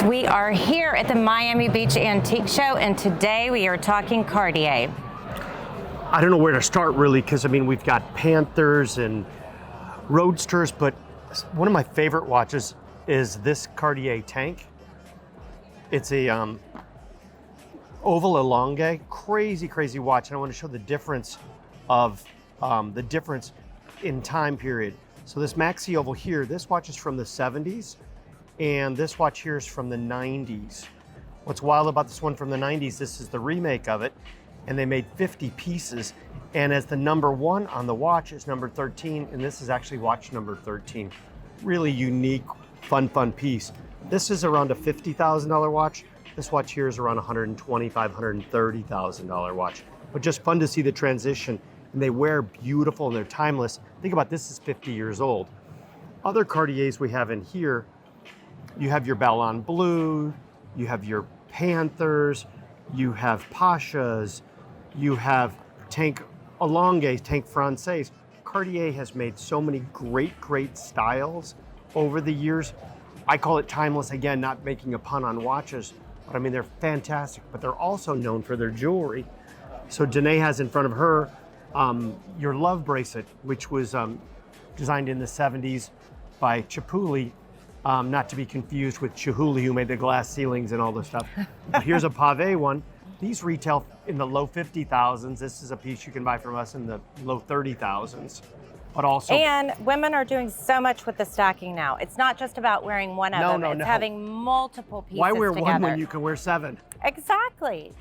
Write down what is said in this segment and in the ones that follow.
We are here at the Miami Beach Antique Show, and today we are talking Cartier. I don't know where to start really, because I mean we've got Panthers and Roadsters, but one of my favorite watches is this Cartier tank. It's a oval elonge, crazy watch, and I want to show the difference of in time period. So this maxi oval here, this watch is from the 70s, and this watch here is from the 90s. What's wild about this one from the 90s, this is the remake of it, and they made 50 pieces, and as the number 1 on the watch is number 13, and this is actually watch number 13. Really unique, fun piece. This is around a $50,000 watch. This watch here is around $125,000, $130,000 watch. But just fun to see the transition, and they wear beautiful and they're timeless. Think about this is 50 years old. Other Cartiers we have in here, you have your Ballon Bleu, you have your Panthers, you have Pashas, you have Tank Elonges, Tank Francaise. Cartier has made so many great styles over the years. I call it timeless, again, not making a pun on watches, but I mean, they're fantastic, but they're also known for their jewelry. So Donae has in front of her your love bracelet, which was designed in the 70s by Chipouli, not to be confused with Chihuly, who made the glass ceilings and all this stuff. But here's a Pave one. These retail in the low 50,000s. This is a piece you can buy from us in the low 30,000s. But also, and women are doing so much with the stacking now. It's not just about wearing one of them. It's having multiple pieces Why wear together. one when you can wear 7? Exactly.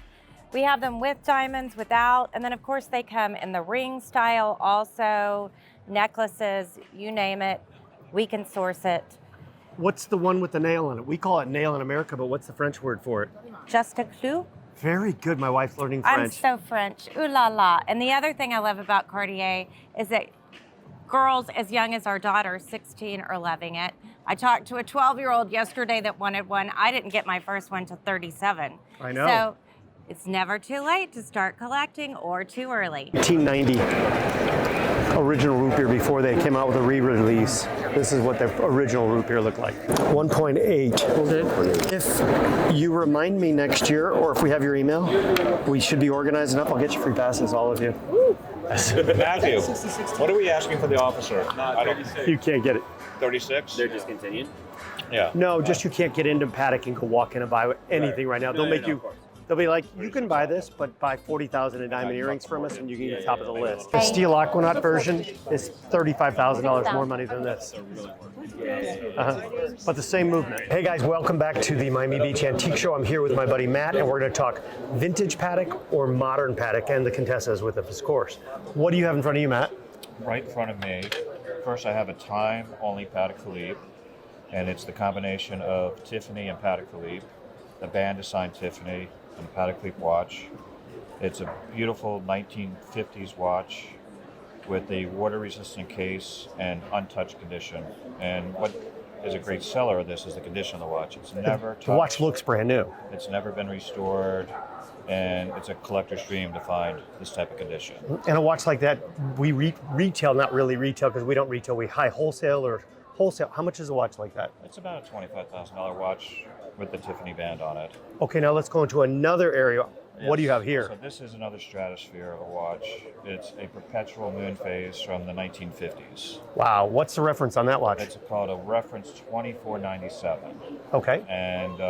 We have them with diamonds, without, and then of course they come in the ring style also, necklaces, you name it, we can source it. What's the one with the nail in it? We call it nail in America, but what's the French word for it? Just a clou. Very good, my wife's learning French. I'm so French, ooh la la. And the other thing I love about Cartier is that girls as young as our daughter, 16, are loving it. I talked to a 12-year-old yesterday that wanted one. I didn't get my first one till 37. I know. So it's never too late to start collecting or too early. 1890 original root beer before they came out with a re-release. This is what the original root beer looked like. 1.8. If you remind me next year, or if we have your email, we should be organized enough. I'll get you free passes, all of you. Matthew, what are we asking for the officer? You can't get it. 36? They're discontinued? Yeah. No, just you can't get into Patek and go walk in and buy anything right now. They'll make you. They'll be like, you can buy this, but buy 40,000 in diamond earrings from us and you can get top of the list. The steel aquanaut version is $35,000 more money than this. But the same movement. Hey guys, welcome back to the Miami Beach Antique Show. I'm here with my buddy Matt, and we're going to talk vintage Patek or modern Patek, and the Contessa is with us, of course. What do you have in front of you, Matt? Right in front of me, first I have a time-only Patek Philippe, and it's the combination of Tiffany and Patek Philippe. The band is signed Tiffany and Patek Philippe watch. It's a beautiful 1950s watch with a water-resistant case and untouched condition. And what is a great seller of this is the condition of the watch. It's never touched. The watch looks brand new. It's never been restored, and it's a collector's dream to find this type of condition. And a watch like that, we retail, not really retail because we don't retail, we high wholesale or wholesale. How much is a watch like that? It's about a $25,000 watch with the Tiffany band on it. Okay, now let's go into another area. Yes. What do you have here? So this is another stratosphere of a watch. It's a perpetual moon phase from the 1950s. Wow, what's the reference on that watch? It's called a reference 2497. Okay. And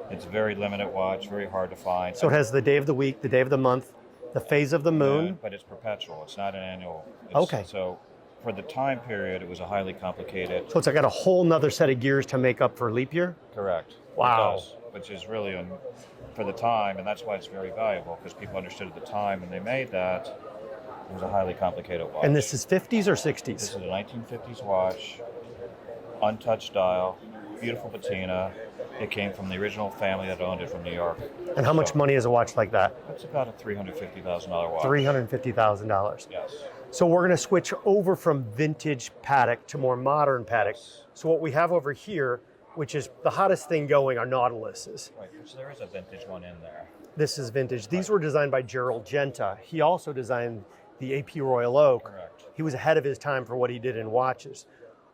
it's a very limited watch, very hard to find. So it has the day of the week, the day of the month, the phase of the moon. But it's perpetual, it's not an annual. Okay. So for the time period, it was a highly complicated. So it's got a whole nother set of gears to make up for leap year? Correct. Wow. It does, which is really for the time, and that's why it's very valuable, because people understood at the time when they made that, it was a highly complicated watch. And this is 50s or 60s? This is a 1950s watch, untouched dial, beautiful patina. It came from the original family that owned it from New York. And how much money is a watch like that? It's about a $350,000 watch. $350,000. Yes. So we're going to switch over from vintage Patek to more modern Patek. So what we have over here, which is the hottest thing going, are Nautiluses. Right, which there is a vintage one in there. This is vintage. These were designed by Gerald Genta. He also designed the AP Royal Oak. Correct. He was ahead of his time for what he did in watches.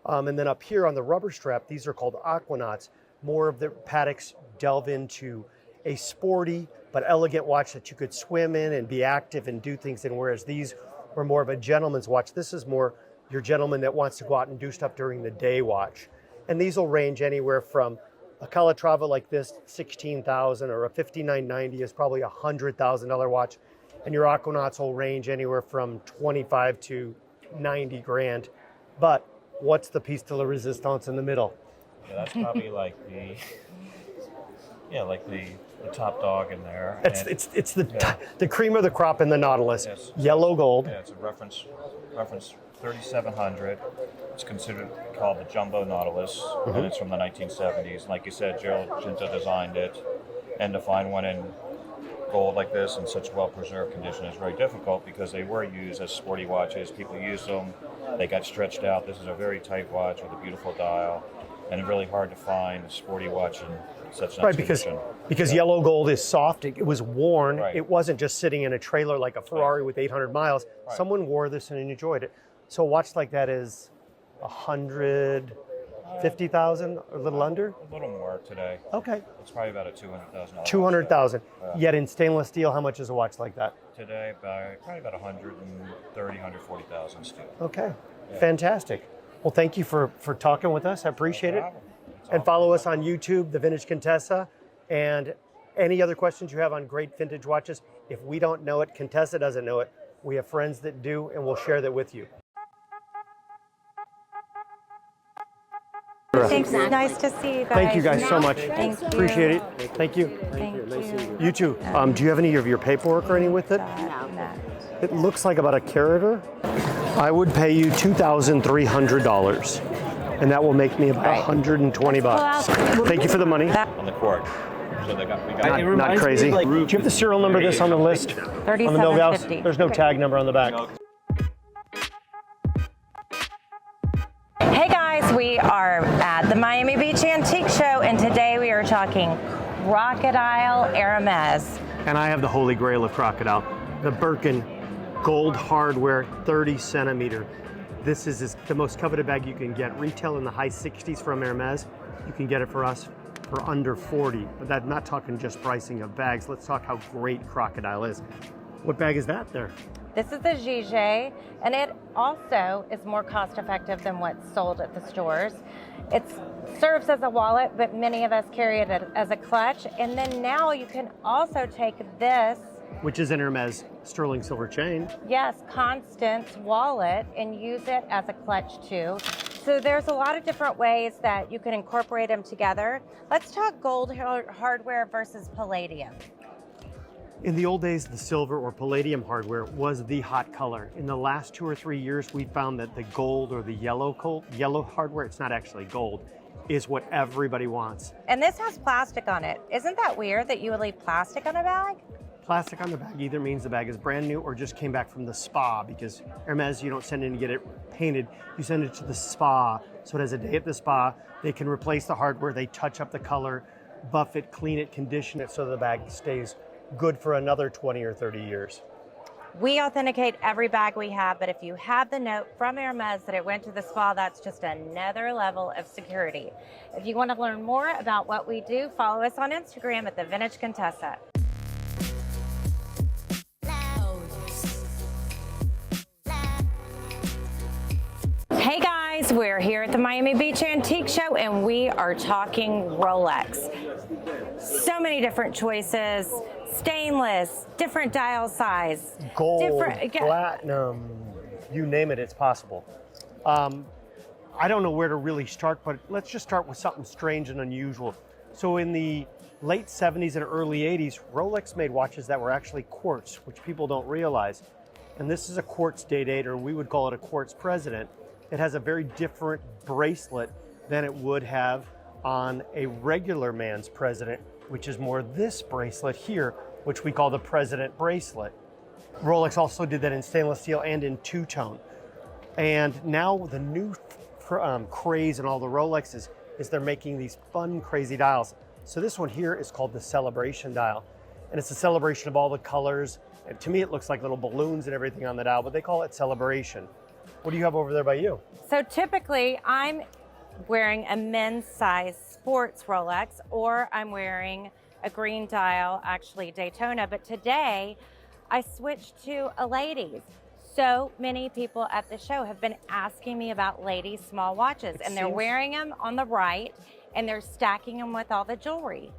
And then up here on the rubber strap, these are called aquanauts. more of the Pateks delve into a sporty but elegant watch that you could swim in and be active and do things in, whereas these were more of a gentleman's watch. This is more your gentleman that wants to go out and do stuff during the day watch. And these will range anywhere from a Calatrava like this, $16,000, or a 5990 is probably a $100,000 watch. And your Aquanauts will range anywhere from 25 to 90 grand. But what's the piece de la resistance in the middle? Yeah, that's probably like the top dog in there. It's the cream of the crop in the Nautilus. Yes. Yellow gold. Yeah, it's a reference 3700. It's called the Jumbo Nautilus, and it's from the 1970s. Like you said, Gerald Ginta designed it, and to find one in gold like this in such well-preserved condition is very difficult because they were used as sporty watches. People used them. They got stretched out. This is a very tight watch with a beautiful dial, and really hard to find a sporty watch in such nice condition. Because yellow gold is soft. It was worn. Right. It wasn't just sitting in a trailer like a Ferrari with 800 miles. Right. Someone wore this and enjoyed it. So a watch like that is 150,000, a little under? A little more today. Okay. It's probably about a $200,000. 200,000. Yet in stainless steel, how much is a watch like that? Today, probably about 130,000, 140,000 still. Okay. Yeah. Fantastic. Well, thank you for talking with us. I appreciate it. And follow us on YouTube, The Vintage Contessa, and any other questions you have on great vintage watches. If we don't know it, Contessa doesn't know it. We have friends that do, and we'll share that with you. Thanks. Nice to see you guys. Thank you guys so much. Thank you. Appreciate it. Thank you. Thank you. You too. Do you have any of your paperwork or anything with it? No. It looks like about a carator. I would pay you $2,300, and that will make me about 120 bucks. Thank you for the money. On the court. So we got Not crazy. Do you have the serial number of this on the list? On the Novals? 3750. There's no tag number on the back. Hey guys, we are at the Miami Beach Antique Show, and today we are talking Crocodile Hermes. And I have the holy grail of Crocodile, the Birkin gold hardware 30 centimeter. This is the most coveted bag you can get. Retail in the high 60s from Hermes. You can get it for us for under 40, but I'm not talking just pricing of bags. Let's talk how great Crocodile is. What bag is that there? This is the Gige, and it also is more cost effective than what's sold at the stores. It serves as a wallet, but many of us carry it as a clutch. And then now you can also take this, which is an Hermes sterling silver chain. yes, Constance wallet, and use it as a clutch too. So there's a lot of different ways that you can incorporate them together. Let's talk gold hardware versus palladium. In the old days, the silver or palladium hardware was the hot color. In the last 2 or 3 years, we found that the gold or the yellow hardware, it's not actually gold, is what everybody wants. And this has plastic on it. Isn't that weird that you would leave plastic on a bag? Plastic on the bag either means the bag is brand new or just came back from the spa, because Hermes, you don't send in to get it painted, you send it to the spa. So it has a day at the spa. They can replace the hardware, they touch up the color, buff it, clean it, condition it so the bag stays good for another 20 or 30 years. We authenticate every bag we have, but if you have the note from Hermes that it went to the spa, that's just another level of security. If you want to learn more about what we do, follow us on Instagram at The Vintage Contessa. Hey guys, we're here at the Miami Beach Antique Show, and we are talking Rolex. So many different choices, stainless, different dial size. Gold, platinum, you name it, it's possible. I don't know where to really start, but let's just start with something strange and unusual. So in the late 70s and early 80s, Rolex made watches that were actually quartz, which people don't realize. And this is a quartz datator, we would call it a quartz president. It has a very different bracelet than it would have on a regular man's president, which is more this bracelet here, which we call the president bracelet. Rolex also did that in stainless steel and in two-tone. And now the new craze in all the Rolexes is they're making these fun, crazy dials. So this one here is called the Celebration dial. And it's a celebration of all the colors. And to me, it looks like little balloons and everything on the dial, but they call it Celebration. What do you have over there by you? So typically I'm wearing a men's size sports Rolex, or I'm wearing a green dial, actually Daytona. But today I switched to a ladies. So many people at the show have been asking me about ladies' small watches, and they're wearing them on the right, and they're stacking them with all the jewelry.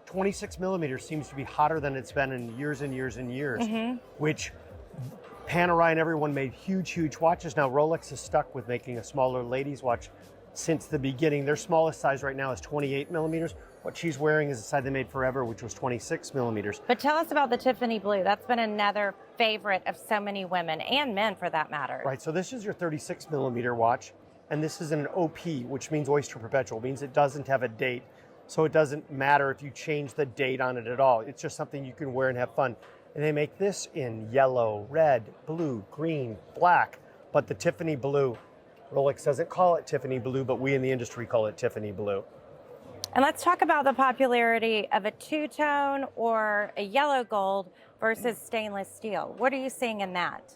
26 millimeters seems to be hotter than it's been in years and years and years, which Panerai and everyone made huge watches. Now Rolex is stuck with making a smaller ladies' watch since the beginning. Their smallest size right now is 28 millimeters. What she's wearing is the size they made forever, which was 26 millimeters. But tell us about the Tiffany blue. That's been another favorite of so many women and men for that matter. Right, so this is your 36 millimeter watch, and this is an OP, which means Oyster Perpetual, means it doesn't have a date. So it doesn't matter if you change the date on it at all. It's just something you can wear and have fun. And they make this in yellow, red, blue, green, black, but the Tiffany blue, Rolex doesn't call it Tiffany blue, but we in the industry call it Tiffany blue. And let's talk about the popularity of a two-tone or a yellow gold versus stainless steel. What are you seeing in that?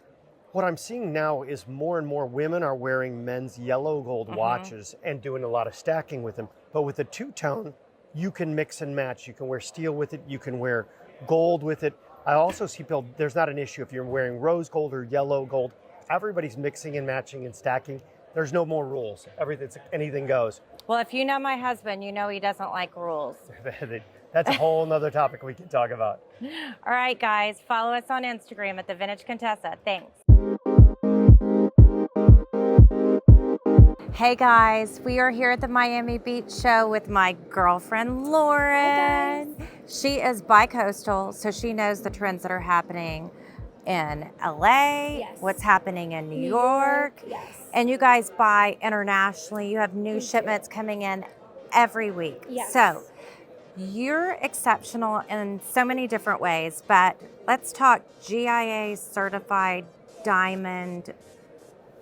What I'm seeing now is more and more women are wearing men's yellow gold watches and doing a lot of stacking with them. But with a two-tone, you can mix and match. You can wear steel with it. You can wear gold with it. I also see people, there's not an issue if you're wearing rose gold or yellow gold. Everybody's mixing and matching and stacking. There's no more rules. Anything goes. Well, if you know my husband, you know he doesn't like rules. That's a whole nother topic we can talk about. All right, guys, follow us on Instagram at The Vintage Contessa. Thanks. Hey guys, we are here at the Miami Beach show with my girlfriend Lauren. She is bi-coastal, so she knows the trends that are happening in LA, what's happening in New York. And you guys buy internationally. You have new shipments coming in every week. So you're exceptional in so many different ways, but let's talk GIA certified diamond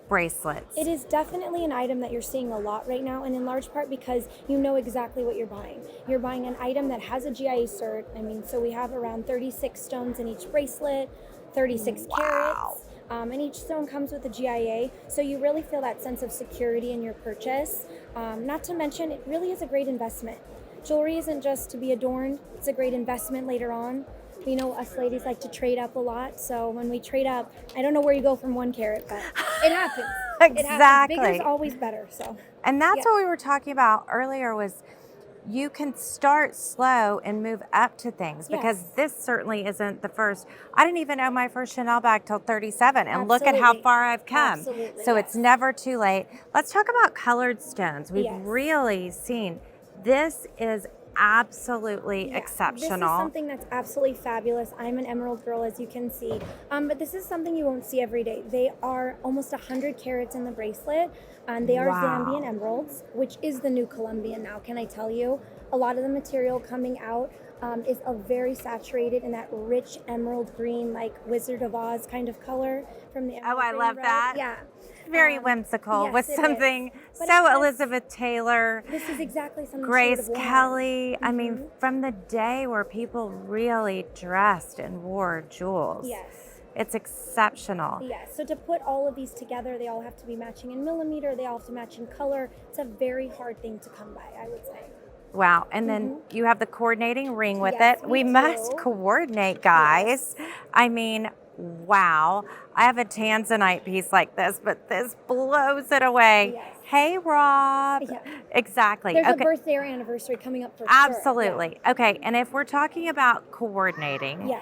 bracelets. It is definitely an item that you're seeing a lot right now, and in large part because you know exactly what you're buying. You're buying an item that has a GIA cert. I mean, so we have around 36 stones in each bracelet, 36 carats. And each stone comes with a GIA, so you really feel that sense of security in your purchase. Not to mention, it really is a great investment. Jewelry isn't just to be adorned, it's a great investment later on. You know, us ladies like to trade up a lot, so when we trade up, I don't know where you go from 1 carat, but it happens. Exactly. It happens. Bigger is always better, so. And that's what we were talking about earlier was you can start slow and move up to things because this certainly isn't the first. I didn't even know my first Chanel bag till 37 and look at how far I've come. So it's never too late. Let's talk about colored stones. We've really seen this is absolutely exceptional. This is something that's absolutely fabulous. I'm an emerald girl, as you can see, but this is something you won't see every day. They are almost 100 carats in the bracelet, and they are Zambian emeralds, which is the new Colombian now, can I tell you? A lot of the material coming out is a very saturated in that rich emerald green, like Wizard of Oz kind of color from the emerald I love red. that. Yeah. Very whimsical with something so Elizabeth Taylor. This is exactly something Grace Kelly. I mean, from the day where people really dressed and wore jewels. It's exceptional. So to put all of these together, they all have to be matching in millimeter. They all have to match in color. It's a very hard thing to come by, I would say. Wow. And then you have the coordinating ring with it. We must coordinate, guys. I mean, wow. I have a tanzanite piece like this, but this blows it away. Hey, Rob. Exactly. There's a birthday or anniversary coming up for Absolutely. Okay. And if we're talking about coordinating,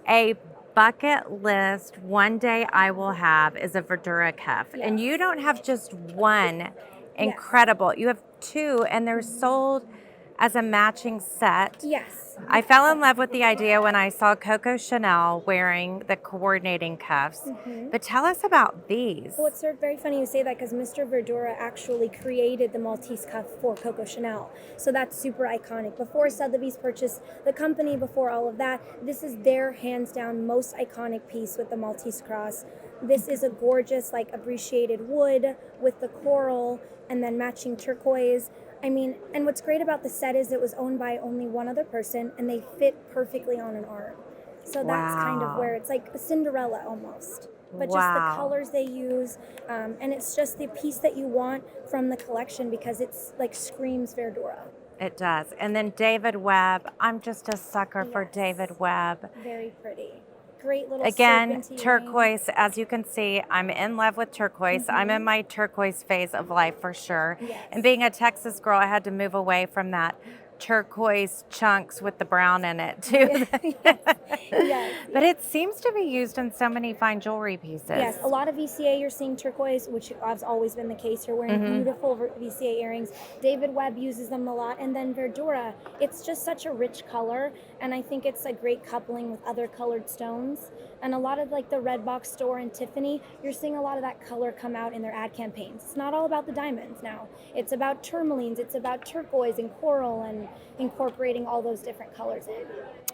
a bucket list one day I will have is a Verdura cuff. And you don't have just one incredible. You have 2, and they're sold as a matching set. I fell in love with the idea when I saw Coco Chanel wearing the coordinating cuffs. But tell us about these. Well, it's very funny you say that because Mr. Verdura actually created the Maltese cuff for Coco Chanel. So that's super iconic. Before Sotheby's purchased the company, before all of that, this is their hands down most iconic piece with the Maltese cross. This is a gorgeous, like, appreciated wood with the coral and then matching turquoise. I mean, and what's great about the set is it was owned by only one other person, and they fit perfectly on an arm. So that's kind of where it's like a Cinderella almost. But just the colors they use, and it's just the piece that you want from the collection because it's like screams Verdura. It does. And then David Webb. I'm just a sucker for Yes. David Webb. Very pretty. Great little Again, serpentine turquoise. As you can see, I'm in love with turquoise. I'm in my turquoise phase of life for sure. Yes. And being a Texas girl, I had to move away from that turquoise chunks with the brown in it too. Yes. But it seems to be used in so many fine jewelry pieces. Yes, a lot of VCA you're seeing turquoise, which has always been the case. You're wearing beautiful VCA earrings. David Webb uses them a lot. And then Verdura, it's just such a rich color. And I think it's a great coupling with other colored stones. And a lot of like the Red Box store and Tiffany, you're seeing a lot of that color come out in their ad campaigns. It's not all about the diamonds now. It's about tourmalines, it's about turquoise and coral and incorporating all those different colors in.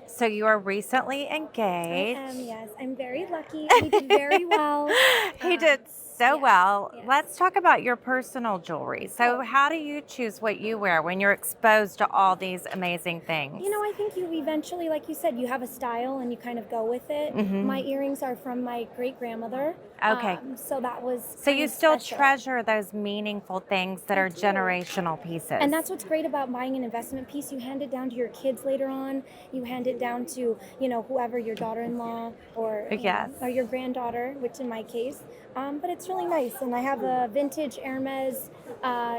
So you are recently engaged. I am, yes. I'm very lucky. We did very well. He did so yes, well. yes. Let's talk about your personal jewelry. So how do you choose what you wear when you're exposed to all these amazing things? You know, I think you eventually, like you said, you have a style and you kind of go with it. My earrings are from my great-grandmother. Okay. So that was So kind you of still special. treasure those meaningful things that are do. generational pieces. And that's what's great about buying an investment piece. You hand it down to your kids later on. You hand it down to, you know, whoever, your daughter-in-law or, Yes. or your granddaughter, which in my case. But it's really nice. And I have a vintage Hermes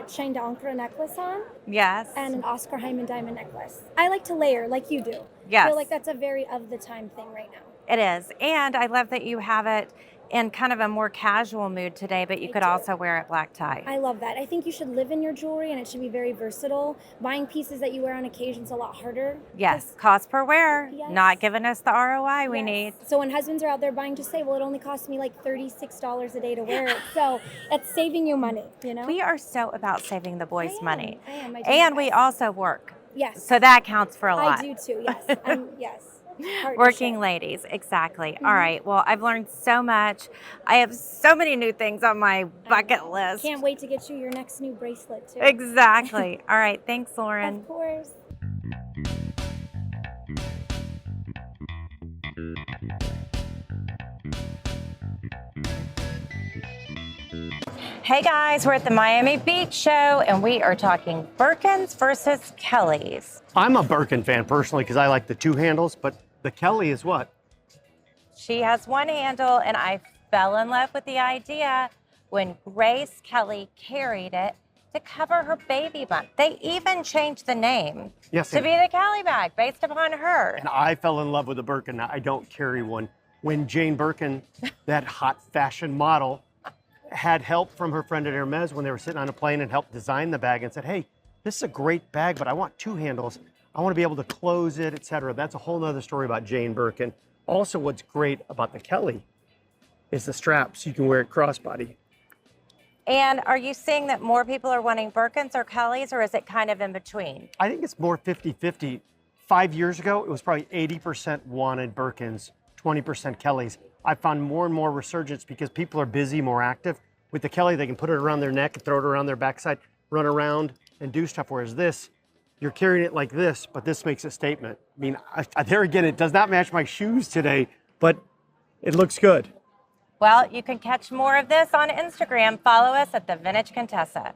chain d'encre necklace on Yes. and an Oscar Hyman diamond necklace. I like to layer like you do. Yes. I feel like that's a very of-the-time thing right now. It is. And I love that you have it in kind of a more casual mood today, but you could do. also wear it black tie. I love that. I think you should live in your jewelry and it should be very versatile. Buying pieces that you wear on occasion is a lot harder. Yes. Cost per wear. Yes. Not giving us the ROI we Yes. need. So when husbands are out there buying, just say, well, it only costs me like $36 a day to wear it. So it's saving you money, you know? We are so about saving the boys I am. money. I am. I do And my we best. also work. Yes. So that counts for a lot. I do too, yes. Yes. Partnership. Working ladies, exactly. All right. Well, I've learned so much. I have so many new things on my bucket list. Can't wait to get you your next new bracelet too. Exactly. All right. Thanks, Lauren. Of course. Hey guys, we're at the Miami Beach show and we are talking Birkins versus Kellys. I'm a Birkin fan personally because I like the two handles, but the Kelly is what? She has one handle and I fell in love with the idea when Grace Kelly carried it to cover her baby bump. They even changed the name Yes, to be the Kelly bag based upon her. And I fell in love with a Birkin. I don't carry one. When Jane Birkin, that hot fashion model, had help from her friend at Hermes when they were sitting on a plane and helped design the bag and said, hey, this is a great bag, but I want two handles. I want to be able to close it, etc. That's a whole nother story about Jane Birkin. Also, what's great about the Kelly is the straps. You can wear it crossbody. And are you seeing that more people are wanting Birkins or Kellys, or is it kind of in between? I think it's more 50-50. 5 years ago, it was probably 80% wanted Birkins, 20% Kellys. I found more and more resurgence because people are busy, more active. With the Kelly, they can put it around their neck and throw it around their backside, run around and do stuff. Whereas this, you're carrying it like this, but this makes a statement. I mean, there again, it does not match my shoes today, but it looks good. Well, you can catch more of this on Instagram. Follow us at The Vintage Contessa.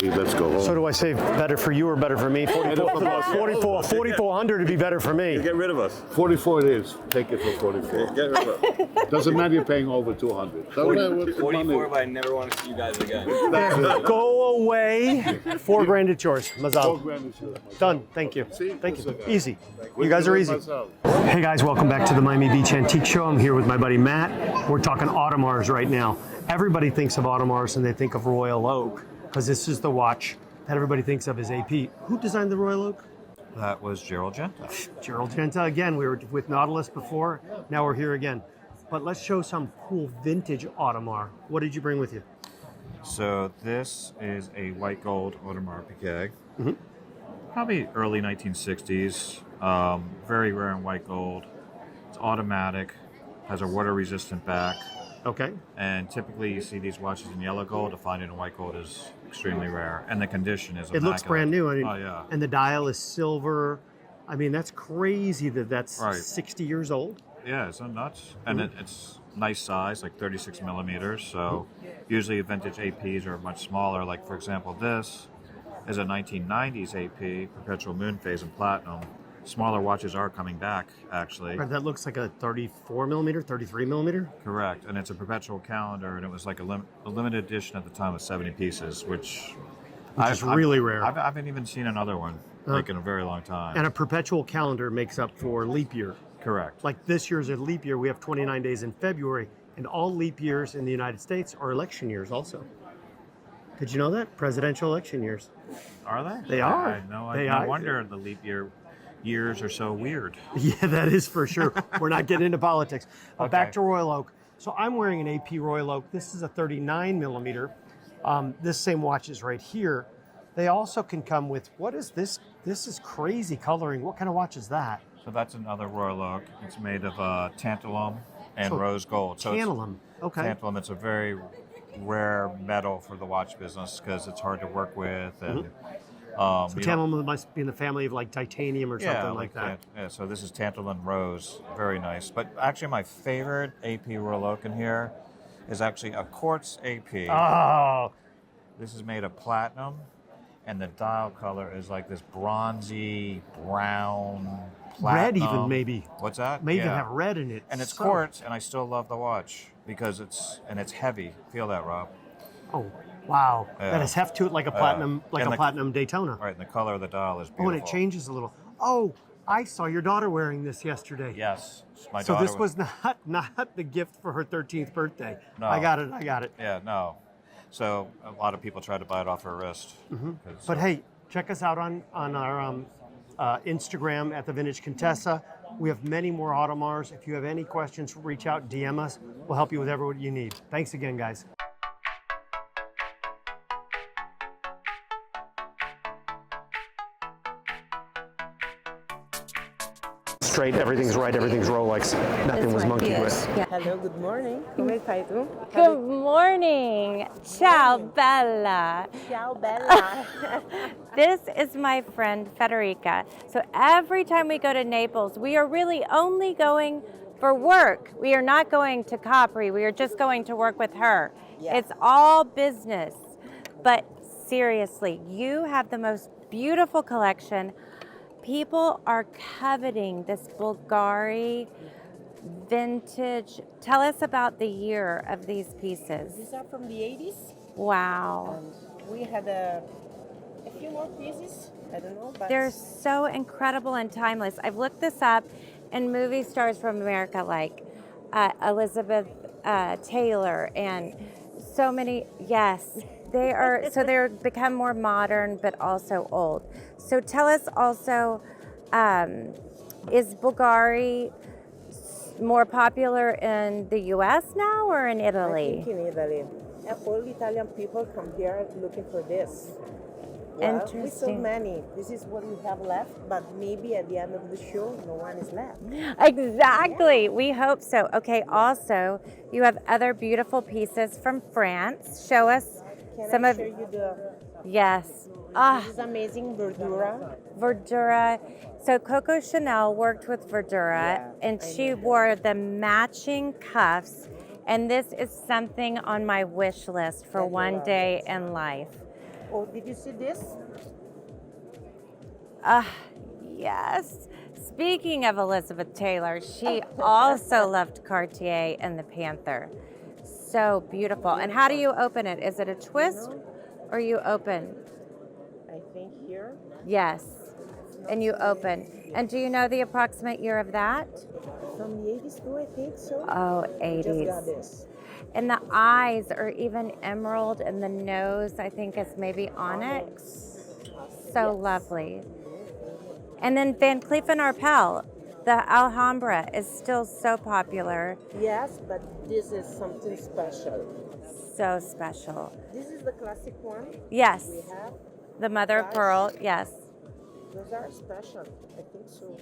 Let's go home. So do I say better for you or better for me? 4,400 would be better for me. Get rid of us. 44 it is. Take it for 44. Get rid of us. Doesn't matter you're paying over 200. Doesn't matter what the 44, money. but I never want to see you guys again. Go away. $4,000, it's yours. 4 Mazal. grand is yours. Done. Thank you. See? Thank you. That's okay. Easy. Wouldn't You guys do are it easy. myself. Hey guys, welcome back to the Miami Beach Antique Show. I'm here with my buddy Matt. We're talking Audemars right now. Everybody thinks of Audemars and they think of Royal Oak because this is the watch that everybody thinks of as AP. Who designed the Royal Oak? That was Gerald Genta. Gerald Genta again. We were with Nautilus before. Now we're here again. But let's show some cool vintage Audemars. What did you bring with you? So this is a white gold Audemars Piguet. Probably early 1960s. Very rare in white gold. It's automatic. Has a water resistant back. Okay. And typically you see these watches in yellow gold. To find it in white gold is extremely rare. And the condition is It looks immaculate. brand new. I mean, Oh yeah. and the dial is silver. I mean, that's crazy that that's Right. 60 years old. Yeah, it's nuts. And it's nice size, like 36 millimeters. So usually vintage APs are much smaller. Like for example, this is a 1990s AP, perpetual moon phase in platinum. Smaller watches are coming back, actually. Right, that looks like a 34 millimeter, 33 millimeter. Correct, and it's a perpetual calendar, and it was like a limited edition at the time with 70 pieces, which is really rare. I haven't even seen another one like in a very long time. And a perpetual calendar makes up for leap year. Correct. Like this year's a leap year. We have 29 days in February, and all leap years in the United States are election years also. Did you know that? Presidential election years. Are they? They are. I know. They No are. wonder the leap years are so weird. Yeah, that is for sure. We're not getting into politics. But back Okay. to Royal Oak. So I'm wearing an AP Royal Oak. This is a 39 millimeter. This same watch is right here. They also can come with, what is this? This is crazy coloring. What kind of watch is that? So that's another Royal Oak. It's made of tantalum and So, rose gold. So it's Tantalum. Okay. tantalum. It's a very rare metal for the watch business because it's hard to work with. And So tantalum must be in the family of like titanium or something like that. Yeah, so this is tantalum rose. Very nice. But actually my favorite AP Royal Oak in here is actually a quartz AP. Oh, This is made of platinum, and the dial color is like this bronzy brown red platinum. even maybe. What's that? May even Yeah. have red in it. And it's So- quartz, and I still love the watch because it's heavy. Feel that, Rob? Oh, wow. Yeah. That has heft to it like a platinum, and the- platinum Daytona. Right, and the color of the dial is Oh, beautiful. and it changes a little. Oh, I saw your daughter wearing this yesterday. Yes, my So daughter this was not the gift for her 13th birthday. No. I got it. Yeah, no. So a lot of people tried to buy it off her wrist. But hey, check us out on our Instagram at the Vintage Contessa. We have many more Audemars. If you have any questions, reach out, DM us. We'll help you with every what you need. Thanks again, guys. Straight, everything's right, everything's Rolex. Nothing was monkeyed with. Hello, good morning. Come stai tu? Good morning. Ciao, Bella. Ciao, Bella. This is my friend Federica. So every time we go to Naples, we are really only going for work. We are not going to Capri. We are just going to work with her. Yeah. It's all business. But seriously, you have the most beautiful collection. People are coveting this Bulgari vintage. Tell us about the year of these pieces. These are from the 80s. Wow. And we had a few more pieces. I don't know, but They're so incredible and timeless. I've looked this up, and movie stars from America like Elizabeth Taylor and so many, yes. They are, so they're become more modern, but also old. So tell us also, is Bulgari more popular in the U.S. now or in I Italy? think in Italy. And all Italian people come here looking for this. Well, we Interesting. sold many. This is what we have left, but maybe at the end of the show, no one is left. Exactly. We hope so. Okay, also, you have other beautiful pieces from France. Show us Can some I of, show you the? yes. Ah, This is amazing Verdura. Verdura. So Coco Chanel worked with Verdura, Yeah, and I she know that. wore the matching cuffs. And this is something on my wish list for I one love day it. in life. Oh, did you see this? Yes. Speaking of Elizabeth Taylor, she also loved Cartier and the Panther. So beautiful. And how do you open it? Is it a twist or you open? I think here. Yes. And you open. And do you know the approximate year of that? From the 80s too, I think so. Oh, Just got 80s. this. And the eyes are even emerald, and the nose, I think, is maybe onyx. So lovely. And then Van Cleef and Arpels, the Alhambra is still so popular, Yes, but this is something special. so special. This is the classic one Yes, we have. the mother of pearl, yes, Those are special. I think so.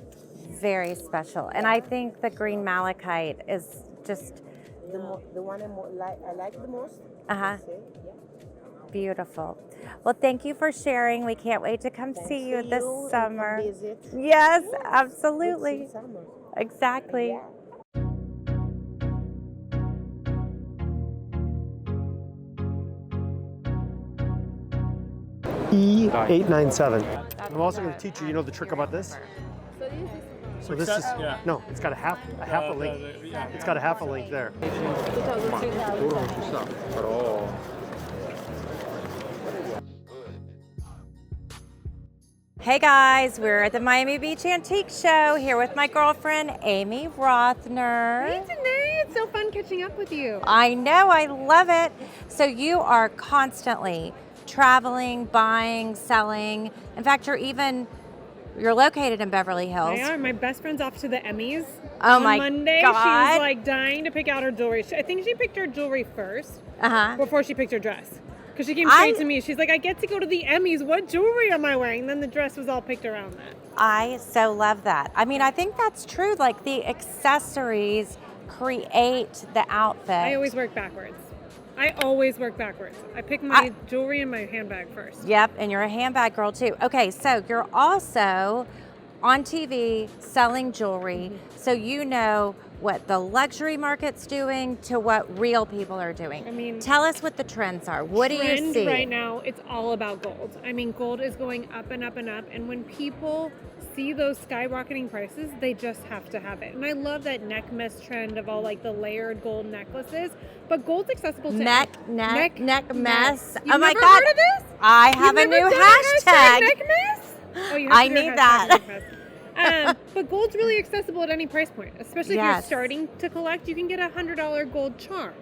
very special. And I think the green malachite is just The one I like the most. Uh-huh. I say, yeah. beautiful. Well, thank you for sharing. We can't wait to come Thanks see to you this and come summer. visit. Yes, Yes, absolutely. it's in summer. Exactly. Yeah. E897. I'm also going to teach you, the trick about this? So this is, no, it's got a half a link. It's got a half a link there. Hey guys, we're at the Miami Beach Antique Show here with my girlfriend, Amy Rothner. Hey, Danae, it's so fun catching up with you. I know, I love it. So you are constantly traveling, buying, selling. In fact, you're located in Beverly Hills. I are. My best friend's off to the Emmys. Oh on my Monday, God. she was like dying to pick out her jewelry. I think she picked her jewelry first before she picked her dress. Because she came straight to me. She's like, I get to go to the Emmys. What jewelry am I wearing? And then the dress was all picked around that. I so love that. I mean, I think that's true. Like the accessories create the outfit. I always work backwards. I pick my jewelry and my handbag first. Yep, and you're a handbag girl too. Okay, so you're also on TV selling jewelry, so you know what the luxury market's doing to what real people are doing. I mean, tell us what the trends are. What do you see? Right now, it's all about gold. I mean, gold is going up and up and up, and when people see those skyrocketing prices, they just have to have it. And I love that neck mess trend of all like the layered gold necklaces, but gold's accessible to neck mess. You've oh my never God! heard of this? I have You've a never new done hashtag. Neck mess? Oh, you have I to do a need hashtag that. neck mess. But gold's really accessible at any price point, especially if you're starting to collect. You can get a $100 gold charm.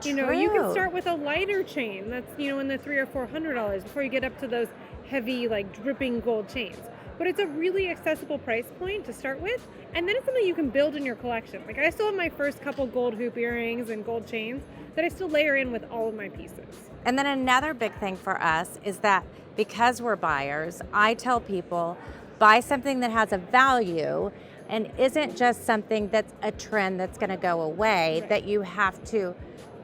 You know, you can start with a lighter chain that's in the $300 or $400 before you get up to those heavy, like dripping gold chains. But it's a really accessible price point to start with, and then it's something you can build in your collection. Like I still have my first couple gold hoop earrings and gold chains that I still layer in with all of my pieces. And then another big thing for us is that because we're buyers, I tell people, buy something that has a value and isn't just something that's a trend that's going to go away, that you have to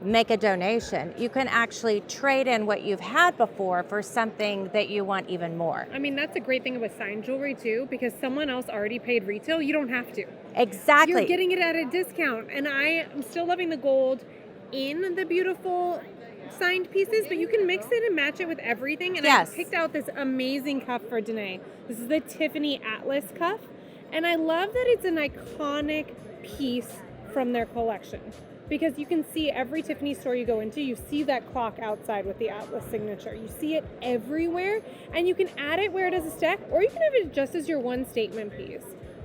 make a donation. You can actually trade in what you've had before for something that you want even more. I mean, that's a great thing with signed jewelry too, because someone else already paid retail. You don't have to. Exactly. You're getting it at a discount. And I am still loving the gold in the beautiful signed pieces, but you can mix it and match it with everything. And I picked out this amazing cuff for Danae. This is the Tiffany Atlas cuff. And I love that it's an iconic piece from their collection, because you can see every Tiffany store you go into, you see that clock outside with the Atlas signature. You see it everywhere, and you can add it where it has a stack, or you can have it just as your one statement piece.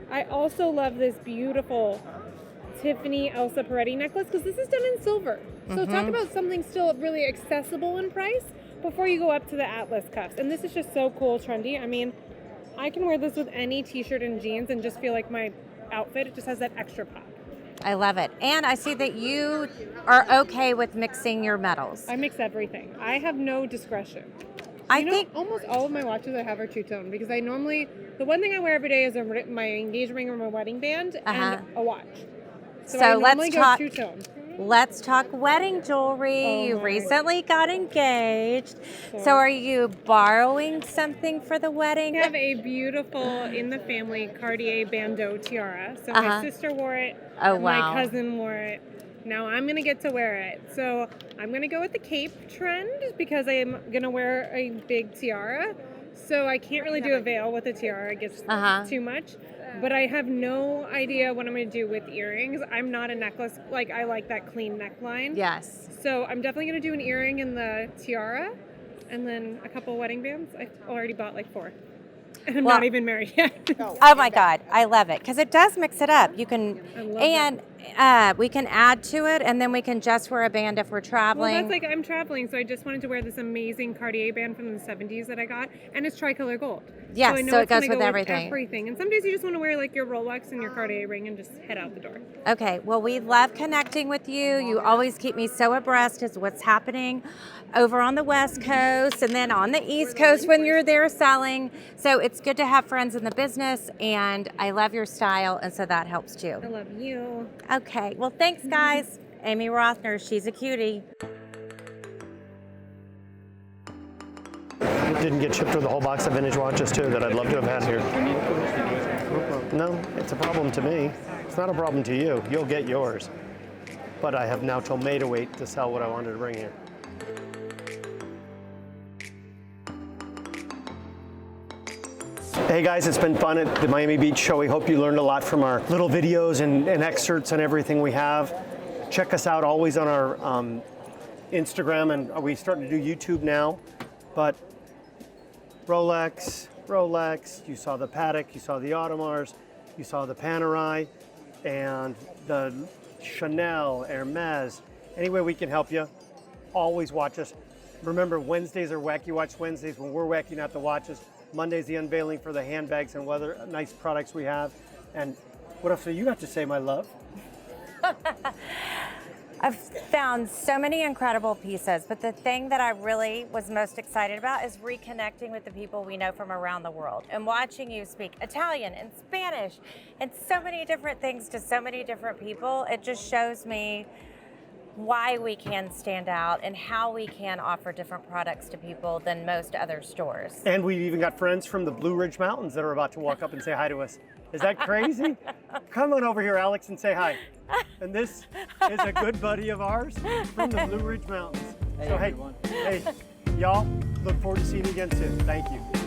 I also love this beautiful Tiffany Elsa Peretti necklace, because this is done in silver. So talk about something still really accessible in price before you go up to the Atlas cuffs. And this is just so cool, trendy. I mean, I can wear this with any t-shirt and jeans and just feel like my outfit, it just has that extra pop. I love it. And I see that you are okay with mixing your metals. I mix everything. I have no discretion. I think almost all of my watches I have are two-tone, because I normally, the one thing I wear every day is my engagement ring or my wedding band and a watch. So let's talk. Two-tone. Let's talk wedding jewelry. You recently got engaged. So are you borrowing something for the wedding? I have a beautiful in the family Cartier bandeau tiara. So my sister wore it. Oh, wow. My cousin wore it. Now I'm going to get to wear it. So I'm going to go with the cape trend because I'm going to wear a big tiara. So I can't really do a veil with a tiara. It gets too much. But I have no idea what I'm going to do with earrings. I'm not a necklace. Like, I like that clean neckline. Yes. So I'm definitely going to do an earring in the tiara and then a couple wedding bands. I already bought like 4. And I'm not even married yet. Oh my God, I love it because it does mix it up. You can, we can add to it, and then we can just wear a band if we're traveling. Well, that's like I'm traveling, so I just wanted to wear this amazing Cartier band from the 70s that I got, and it's tricolor gold. Yes, so it goes with everything. And some days you just want to wear like your Rolex and your Cartier ring and just head out the door. Okay, well, we love connecting with you. You always keep me so abreast as what's happening over on the West Coast and then on the East Coast when you're there selling. So it's good to have friends in the business, and I love your style, and so that helps too. I love you. Okay, well, thanks, guys. Amy Rothner, she's a cutie. Didn't get shipped with a whole box of vintage watches too that I'd love to have had here. No, it's a problem to me. It's not a problem to you. You'll get yours. But I have now till May to wait to sell what I wanted to bring here. hey guys, it's been fun at the Miami Beach show. We hope you learned a lot from our little videos and excerpts and everything we have. Check us out always on our Instagram, and we starting to do YouTube now. But Rolex, you saw the Patek, you saw the Audemars, you saw the Panerai, and the Chanel, Hermes. Any way we can help you, always watch us. Remember, Wednesdays are Wacky Watch Wednesdays when we're whacking out the watches. Monday's the unveiling for the handbags and what other nice products we have. And what else do you have to say, my love? I've found so many incredible pieces, but the thing that I really was most excited about is reconnecting with the people we know from around the world and watching you speak Italian and Spanish and so many different things to so many different people. It just shows me why we can stand out and how we can offer different products to people than most other stores. And we've even got friends from the Blue Ridge Mountains that are about to walk up and say hi to us. Is that crazy? Come on over here, Alex, and say hi. And this is a good buddy of ours from the Blue Ridge Mountains. Hey, so, hey, y'all, look forward to seeing you again soon. Thank you.